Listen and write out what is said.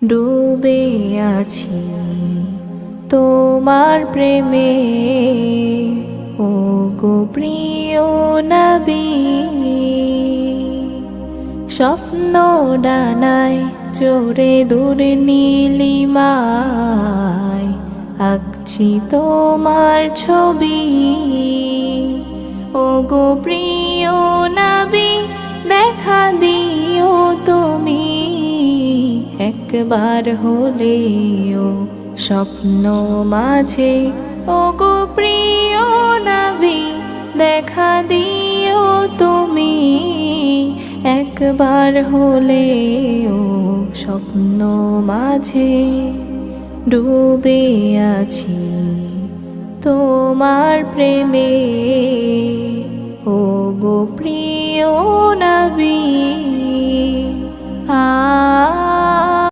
ডুবে আছি তোমার প্রেমে, ও গো প্রিয় নবী। স্বপ্ন ডানায় চড়ে দূরে নীলিমায় আঁকছি তোমার ছবি। ও গো প্রিয় নবী, দেখা দিও তুমি একবার হলেও স্বপ্ন মাঝে। ও গো প্রিয় নবী, দেখা দিও তুমি একবার হলেও স্বপ্ন মাঝে। ডুবে আছি তোমার প্রেমে, ও গো প্রিয় নবী।